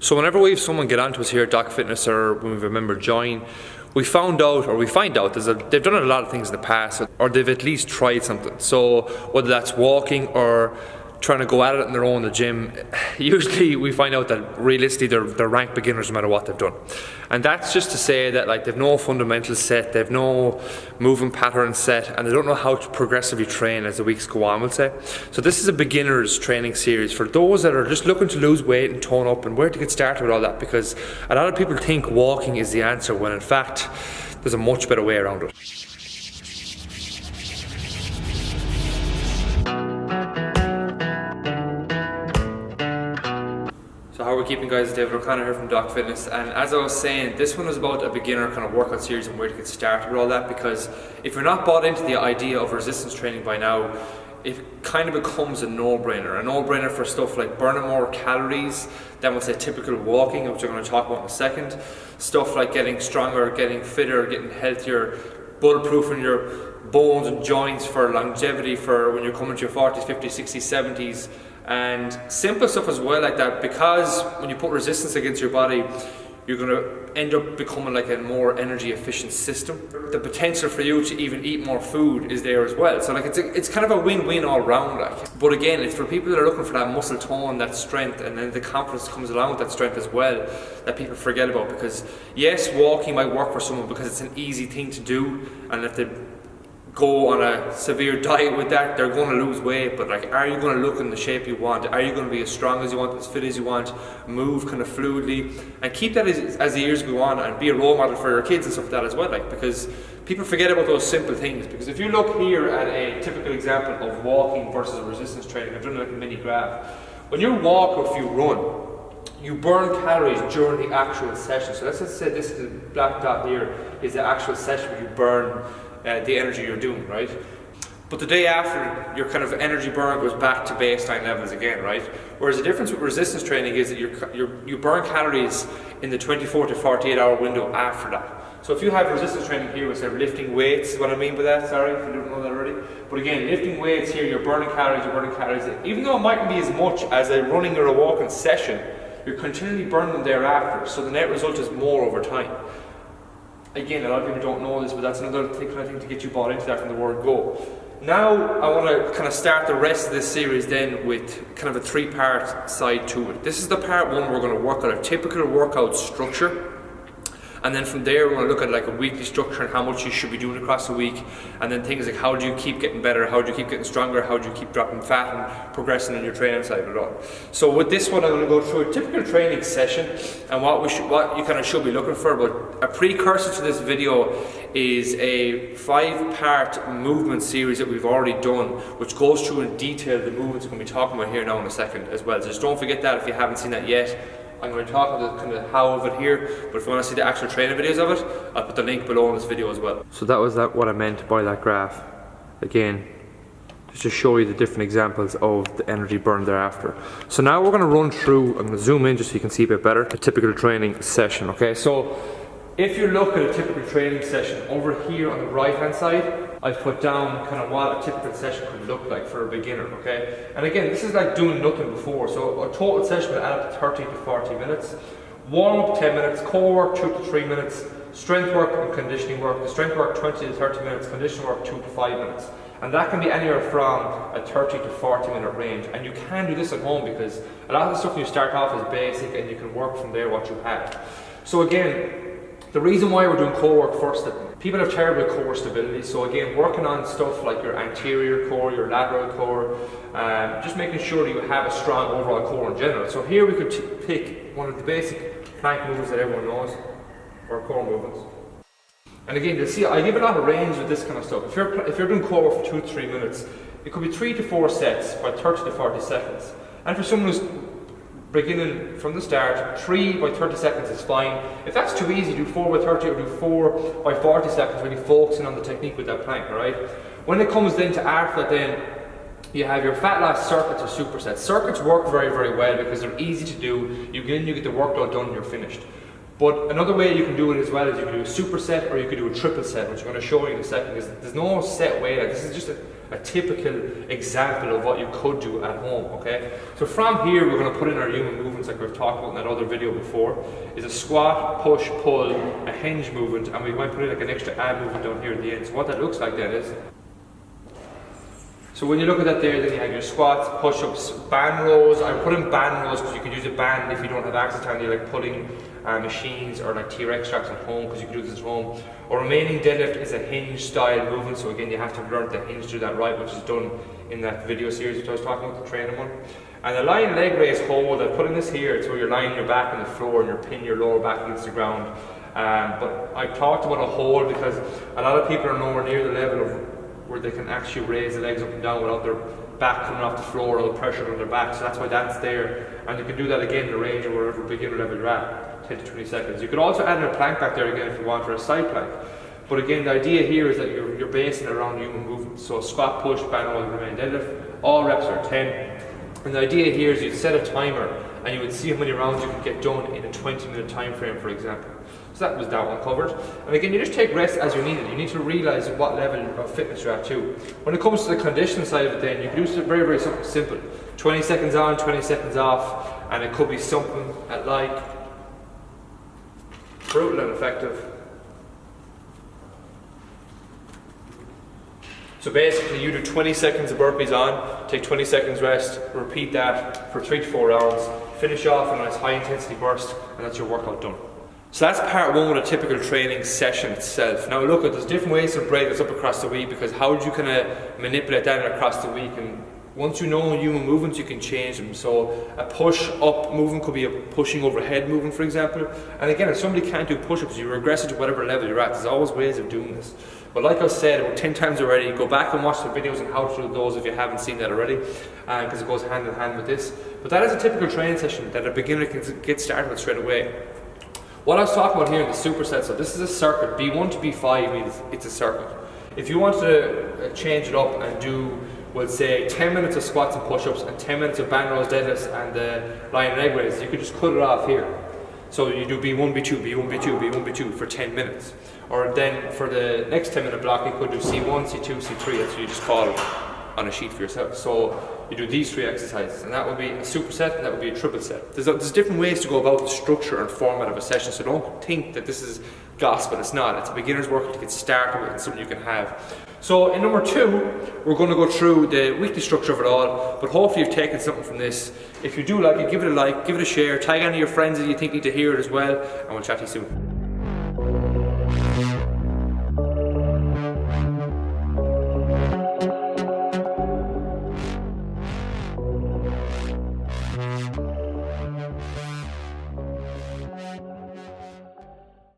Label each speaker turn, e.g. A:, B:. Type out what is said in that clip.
A: So whenever we have someone get onto us here at Doc Fitness, or when we've a member join, we find out they've done a lot of things in the past, or they've at least tried something. So whether that's walking or trying to go at it on their own in the gym, usually we find out that realistically they're ranked beginners no matter what they've done. And that's just to say that like they've no fundamentals set, they've no movement patterns set, and they don't know how to progressively train as the weeks go on, we'll say. So this is a beginner's training series for those that are just looking to lose weight and tone up and where to get started with all that, because a lot of people think walking is the answer when in fact there's a much better way around it. So how are we keeping, guys? David O'Connor here from Doc Fitness, and as I was saying, this one is about a beginner kind of workout series and where to get started with all that, because if you're not bought into the idea of resistance training by now, it kind of becomes a no-brainer for stuff like burning more calories than we'll say typical walking, which I'm going to talk about in a second, stuff like getting stronger, getting fitter, getting healthier, bulletproofing your bones and joints for longevity for when you're coming to your 40s, 50s, 60s, 70s, and simple stuff as well like that, because when you put resistance against your body, you're going to end up becoming like a more energy efficient system. The potential for you to even eat more food is there as well. So like it's kind of a win-win all round like. But again, it's for people that are looking for that muscle tone, that strength, and then the confidence comes along with that strength as well, that people forget about. Because yes, walking might work for someone because it's an easy thing to do, and if they go on a severe diet with that, they're going to lose weight. But like, are you going to look in the shape you want? Are you going to be as strong as you want, as fit as you want, move kind of fluidly, and keep that as the years go on, and be a role model for your kids and stuff like that as well, like, because people forget about those simple things. Because if you look here at a typical example of walking versus resistance training, I've done like a mini graph. When you walk or if you run, you burn calories during the actual session. So let's just say this is the black dot here is the actual session where you burn the energy you're doing, right? But the day after, your kind of energy burn goes back to baseline levels again, right? Whereas the difference with resistance training is that you burn calories in the 24 to 48 hour window after that. So if you have resistance training here, which are lifting weights, is what I mean by that, sorry if you don't know that already. But again, lifting weights here, you're burning calories. Even though it mightn't be as much as a running or a walking session, you're continually burning them thereafter. So the net result is more over time. Again, a lot of people don't know this, but that's another thing to get you bought into that from the word go. Now, I want to kind of start the rest of this series then with kind of a three-part side to it. This is the part one we're going to work on a typical workout structure. And then from there, we're going to look at like a weekly structure and how much you should be doing across the week. And then things like how do you keep getting better, how do you keep getting stronger, how do you keep dropping fat and progressing in your training side of it all. So with this one, I'm going to go through a typical training session and what you kind of should be looking for. But a precursor to this video is a 5-part movement series that we've already done, which goes through in detail the movements we're going to be talking about here now in a second as well. So just don't forget that if you haven't seen that yet. I'm going to talk about the kind of how of it here, but if you want to see the actual training videos of it, I'll put the link below in this video as well. So that was what I meant by that graph. Again, just to show you the different examples of the energy burn thereafter. So now we're going to run through, I'm going to zoom in just so you can see a bit better, a typical training session, okay? So if you look at a typical training session, over here on the right hand side, I've put down kind of what a typical session could look like for a beginner, okay? And again, this is like doing nothing before. So a total session will add up to 30 to 40 minutes. Warm up 10 minutes, core work 2 to 3 minutes, strength work and conditioning work. The strength work 20 to 30 minutes, conditioning work 2 to 5 minutes. And that can be anywhere from a 30 to 40 minute range. And you can do this at home because a lot of the stuff when you start off is basic and you can work from there what you have. So again, the reason why we're doing core work first, that people have terrible core stability. So again, working on stuff like your anterior core, your lateral core, just making sure that you have a strong overall core in general. So here we could pick one of the basic plank movements that everyone knows, or core movements. And again, you'll see I give a lot of range with this kind of stuff. If you're doing core work for 2 to 3 minutes, it could be 3 to 4 sets by 30 to 40 seconds. And for someone who's beginning from the start, 3 by 30 seconds is fine. If that's too easy, do 4 by 30 or do 4 by 40 seconds, really focusing on the technique with that plank, alright? When it comes then to after that, then you have your fat loss circuits or supersets. Circuits work very, very well because they're easy to do. You get in, you get the workload done, and you're finished. But another way you can do it as well is you can do a superset or you could do a triple set, which I'm going to show you in a second. There's no set way, like this is just a typical example of what you could do at home, okay? So from here, we're going to put in our human movements like we've talked about in that other video before. Is a squat, push, pull, a hinge movement, and we might put in like an extra ab movement down here at the end. So what that looks like then is, so when you look at that there, then you have your squats, push-ups, band rows. I put in band rows because you can use a band if you don't have access to any like pulling machines or like T-Rex straps at home, because you can do this at home. Or remaining deadlift is a hinge style movement, so again you have to learn the hinge to do that right, which is done in that video series which I was talking about, the training one. And the lying leg raise hold, I'm putting this here, it's where you're lying your back on the floor and you're pinning your lower back against the ground. But I talked about a hold because a lot of people are nowhere near the level of where they can actually raise the legs up and down without their back coming off the floor or the pressure on their back, so that's why that's there. And you can do that again in the range of whatever beginner level you're at, 10 to 20 seconds. You could also add in a plank back there again if you want, or a side plank. But again, the idea here is that you're basing it around human movement. So squat, push, band row, remain deadlift, all reps are 10. And the idea here is you'd set a timer and you would see how many rounds you could get done in a 20-minute time frame, for example. So that was that one covered. And again, you just take rest as you need it. You need to realise what level of fitness you're at too. When it comes to the conditioning side of it then, you can do something very, very simple. 20 seconds on, 20 seconds off, and it could be something at like brutal and effective. So basically you do 20 seconds of burpees on, take 20 seconds rest, repeat that for 3 to 4 rounds, finish off in a nice high intensity burst, and that's your workout done. So that's part one with a typical training session itself. Now look, there's different ways to break this up across the week, because how do you kind of manipulate that across the week? And once you know human movements, you can change them. So a push up movement could be a pushing overhead movement, for example. And again, if somebody can't do push-ups, you regress it to whatever level you're at. There's always ways of doing this. But like I said about 10 times already, go back and watch the videos on how to do those if you haven't seen that already, because it goes hand in hand with this. But that is a typical training session that a beginner can get started with straight away. What I was talking about here in the superset, so this is a circuit. B1 to B5 means it's a circuit. If you want to change it up and do, we'll say 10 minutes of squats and push-ups and 10 minutes of band rows, deadlifts and lying leg raises, you could just cut it off here. So you do B1, B2, B1, B2, B1, B2 for 10 minutes. Or then for the next 10-minute block, you could do C1, C2, C3, that's what you just call it on a sheet for yourself. So you do these 3 exercises, and that would be a superset and that would be a triple set. There's different ways to go about the structure and format of a session, so don't think that this is gospel. It's not. It's a beginner's workout to get started with and something you can have. So in number 2, we're going to go through the weekly structure of it all, but hopefully you've taken something from this. If you do like it, give it a like, give it a share, tag any of your friends that you think need to hear it as well, and we'll chat to you soon.